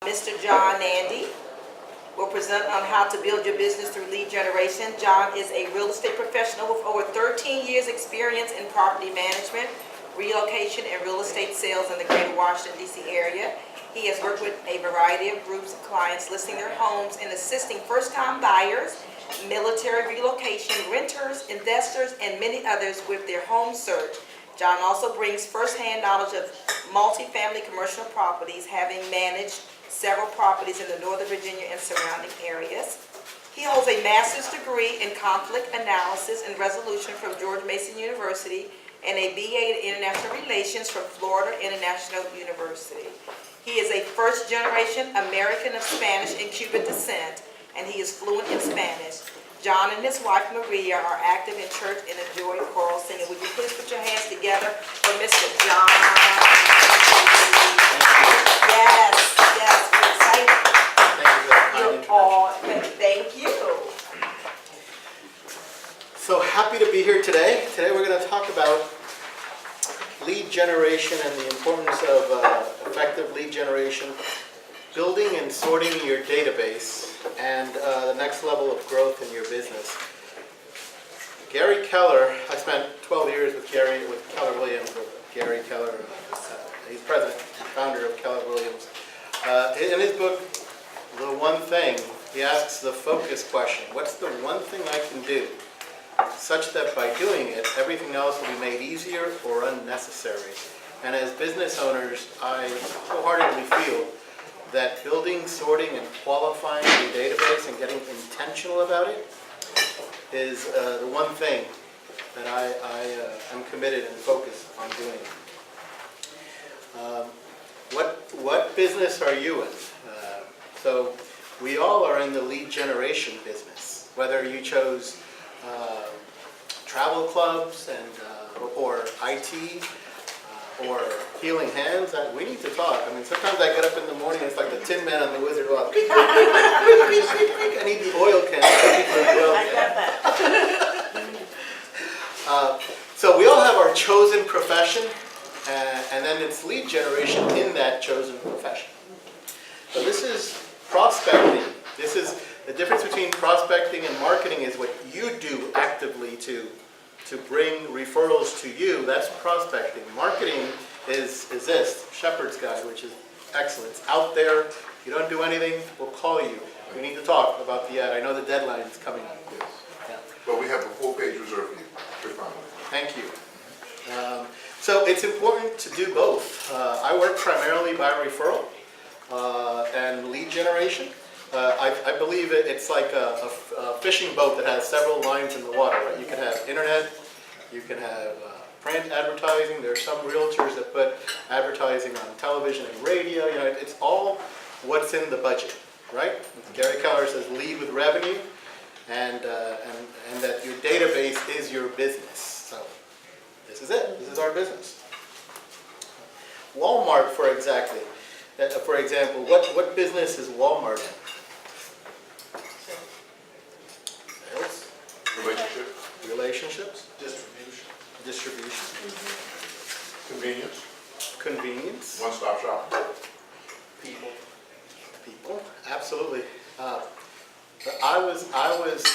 Mr. John Nande will present on how to build your business through lead generation. John is a real estate professional with over 13 years experience in property management, relocation, and real estate sales in the greater Washington, D.C. area. He has worked with a variety of groups of clients listing their homes and assisting first-time buyers, military relocation, renters, investors, and many others with their home search. John also brings first-hand knowledge of multifamily commercial properties, having managed several properties in the Northern Virginia and surrounding areas. He holds a master's degree in conflict analysis and resolution from George Mason University and a BA in International Relations from Florida International University. He is a first-generation American of Spanish and Cuban descent, and he is fluent in Spanish. John and his wife Maria are active in church and enjoy choral singing. Would you please put your hands together for Mr. John? Yes, we're excited. Thank you. So happy to be here today. Today we're going to talk about lead generation and the importance of effective lead generation, building and sorting your database, and the next level of growth in your business. Gary Keller, I spent 12 years with Keller Williams, or Gary Keller. He's president and founder of Keller Williams. In his book, The One Thing, he asks the focus question: what's the one thing I can do such that by doing it, everything else will be made easier or unnecessary? And as business owners, I wholeheartedly feel that building, sorting, and qualifying your database and getting intentional about it is the one thing that I am committed and focused on doing. What business are you in? So we all are in the lead generation business, whether you chose travel clubs and or IT, or healing hands. We need to talk. I mean, sometimes I get up in the morning, it's like the Tin Man and the Wizard of Oz. I need the oil can. I got that. So we all have our chosen profession, and then it's lead generation in that chosen profession. So this is prospecting. This is the difference between prospecting and marketing is what you do actively to bring referrals to you. That's prospecting. Marketing is this, Shepherd's Guide, which is excellent. It's out there. If you don't do anything, we'll call you. We need to talk about the ad. I know the deadline is coming up. Yes. Yeah. But we have a full page reserved for you. You're fine. Thank you. So it's important to do both. I work primarily by referral and lead generation. I believe it's like a fishing boat that has several lines in the water. Right? You can have internet, you can have print advertising. There are some realtors that put advertising on television and radio. You know, it's all what's in the budget, right? Gary Keller says, lead with revenue, and that your database is your business. So this is it. This is our business. Walmart, for example, what business is Walmart in? Sales. Relationships. Distribution. Convenience. One-stop shop. People. Absolutely. I was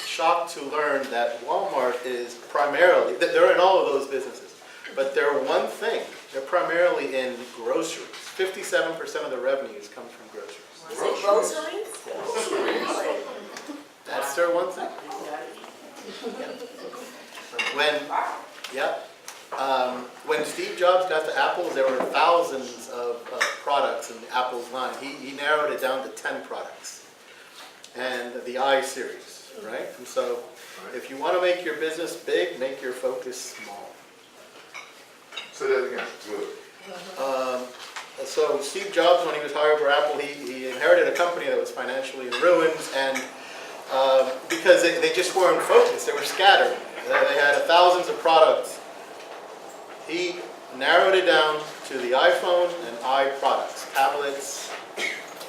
shocked to learn that Walmart is primarily, they're in all of those businesses, but they're one thing. They're primarily in groceries. 57% of the revenues come from groceries. Groceries? That's their one thing. When Steve Jobs got to Apple, there were thousands of products in Apple's line. He narrowed it down to 10 products. And the I series, right? And so if you want to make your business big, make your focus small. Say that again. Good. So Steve Jobs, when he was hired for Apple, he inherited a company that was financially in ruins, and because they just weren't focused, they were scattered. They had thousands of products. He narrowed it down to the iPhone and i products, tablets.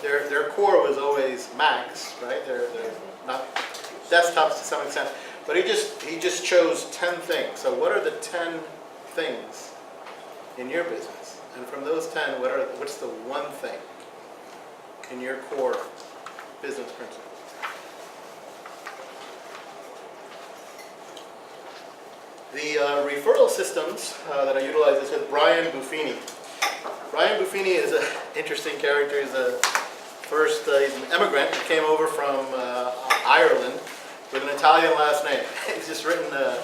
Their core was always Macs, right? They're not desktops to some extent, but he just chose 10 things. So what are the 10 things in your business? And from those 10, what's the one thing? in your core business principles. The referral systems that I utilize is with Brian Buffini. Brian Buffini is an interesting character. He's he's an immigrant who came over from Ireland with an Italian last name. He's just written the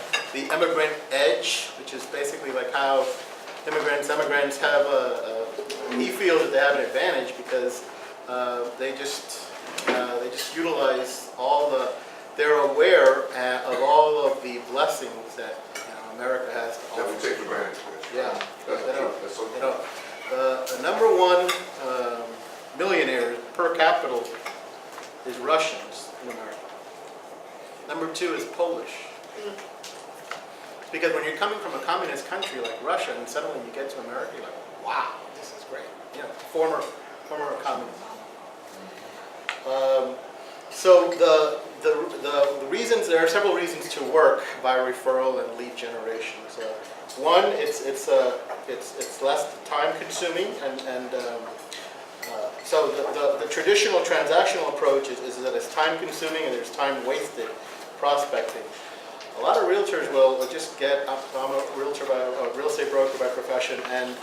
Immigrant Edge, which is basically like how immigrants have he feels that they have an advantage because they just utilize they're aware of all of the blessings that America has to That we offer. take for granted. Yeah, That's they true. don't. That's so They true. don't. The number one millionaire per capita is Russians in America. Number two is Polish. Because when you're coming from a communist country like Russia and suddenly you get to America, you're like, wow, this is great. Former communist. So the reasons, there are several reasons to work by referral and lead generation. So one, it's less time consuming, and so the traditional transactional approach is that it's time consuming and there's time wasted prospecting. A lot of realtors will just I'm a realtor a real estate broker by profession, and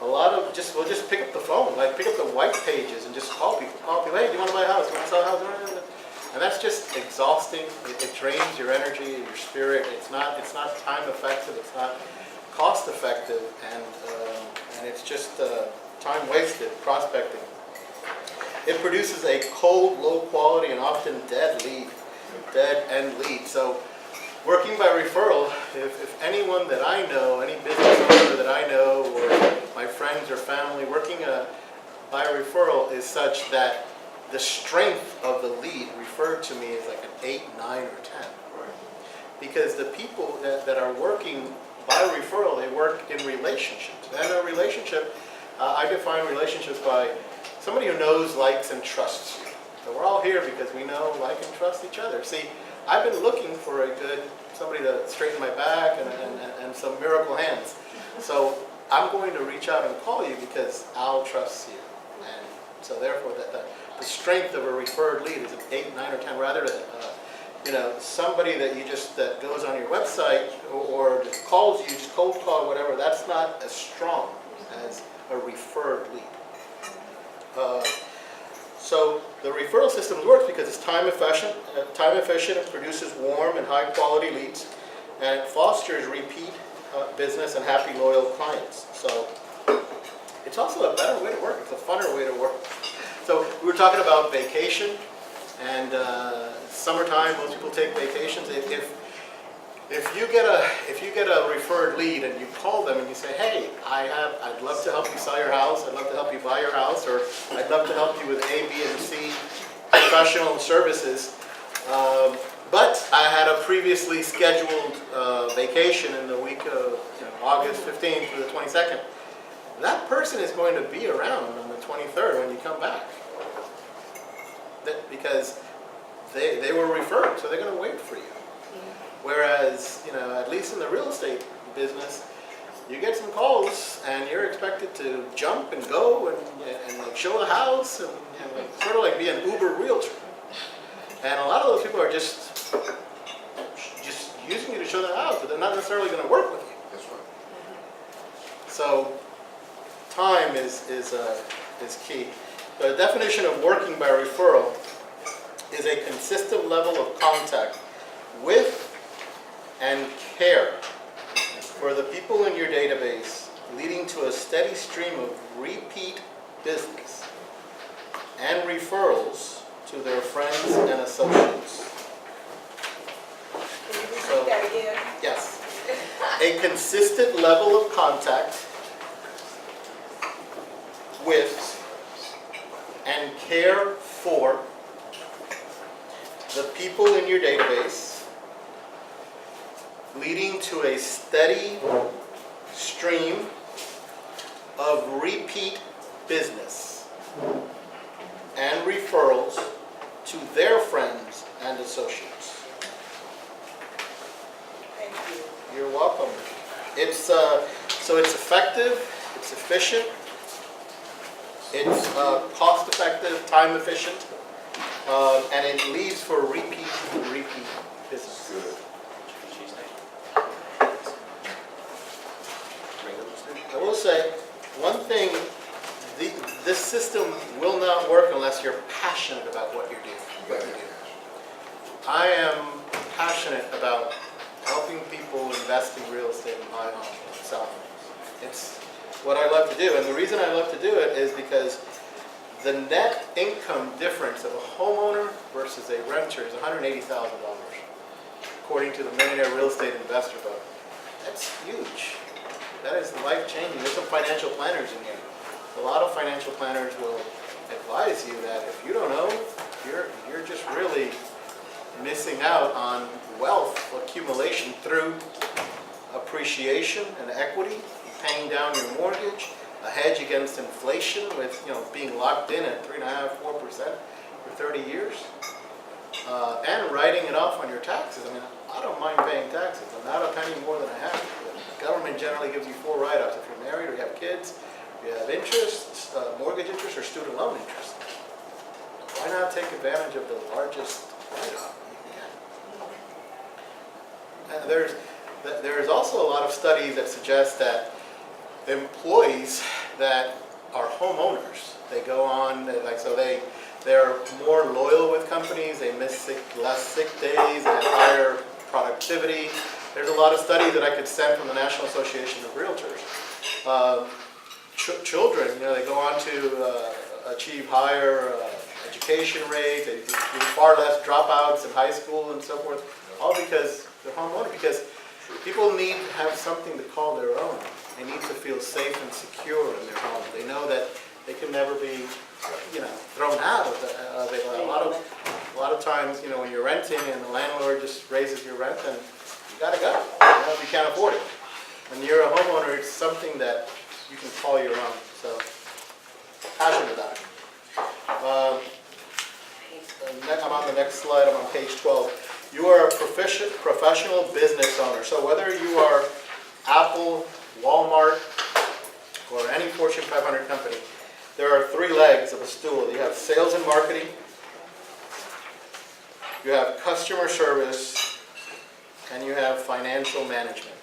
a lot of will just pick up the phone, like pick up the white pages and just call people, hey, do you want to buy a house? Do you want to sell a house? And that's just exhausting. It drains your energy, your spirit. It's not time effective. It's not cost effective, and it's just time wasted prospecting. It produces a cold, low quality, and often dead end lead. So working by referral, if anyone that I know, any business owner that I know, or my friends or family working by referral is such that the strength of the lead referred to me is like an 8, 9, or 10. Because the people that are working by referral, they work in relationships. And a relationship, I define relationships by somebody who knows, likes, and trusts you. So we're all here because we know, like, and trust each other. See, I've been looking for somebody to straighten my back and some miracle hands. So I'm going to reach out and call you because I'll trust you. And so therefore, the strength of a referred lead is an 8, 9, or 10, rather than somebody that goes on your website or just calls you, just cold call, whatever. That's not as strong as a referred lead. So the referral system works because it's time efficient. It produces warm and high quality leads, and it fosters repeat business and happy, loyal clients. So it's also a better way to work. It's a funner way to work. So we were talking about vacation, and summertime. Most people take vacations. If you get a referred lead and you call them and you say, hey, I'd love to help you sell your house, I'd love to help you buy your house, or I'd love to help you with A, B, and C professional services, but I had a previously scheduled vacation in the week of August 15th through the 22nd. That person is going to be around on the 23rd when you come back, because they were referred, so they're going to wait for you. Whereas, at least in the real estate business, you get some calls and you're expected to jump and go and like show the house and sort of like be an Uber realtor. And a lot of those people are just using you to show the house, but they're not necessarily going to work with you. That's right. So time is key. The definition of working by referral is a consistent level of contact with and care for the people in your database, leading to a steady stream of repeat business and referrals to their friends and associates. Can you repeat that again? Yes. A consistent level of contact with and care for the people in your database, leading to a steady stream of repeat business and referrals to their friends and associates. Thank you. You're welcome. So it's effective, it's efficient, It's cost-effective, time-efficient, and it leads for repeat business. Good. I will say, one thing, this system will not work unless you're passionate about what you're doing. What you do. I am passionate about helping people invest in real estate and buy homes and sell homes. It's what I love to do, and the reason I love to do it is because the net income difference of a homeowner versus a renter is $180,000, according to the Millionaire Real Estate Investor Book. That's huge. That is life-changing. There's some financial planners in here. A lot of financial planners will advise you that if you don't know, you're just really missing out on wealth accumulation through appreciation and equity, paying down your mortgage, a hedge against inflation with being locked in at 3.5%, 4% for 30 years, and writing it off on your taxes. I mean, I don't mind paying taxes. I'm not a penny more than I have. The government generally gives you 4 write-offs if you're married or you have kids, you have interest, mortgage interest, or student loan interest. Why not take advantage of the largest write-off you can? And there's also a lot of studies that suggest that employees that are homeowners, they go on, they're more loyal with companies, they miss less sick days, they have higher productivity. There's a lot of studies that I could send from the National Association of Realtors. Children, they go on to achieve higher education rates, they do far less dropouts in high school and so forth, all because they're homeowners, because people need to have something to call their own. They need to feel safe and secure in their home. They know that they can never be, thrown out of it. A lot of times, when you're renting and the landlord just raises your rent, then you gotta go. If you can't afford it. When you're a homeowner, it's something that you can call your own. So, passionate about it. I'm on the next slide. I'm on page 12. You are a professional business owner. So whether you are Apple, Walmart, or any Fortune 500 company, there are 3 legs of a stool. You have sales and marketing, you have customer service, and you have financial management.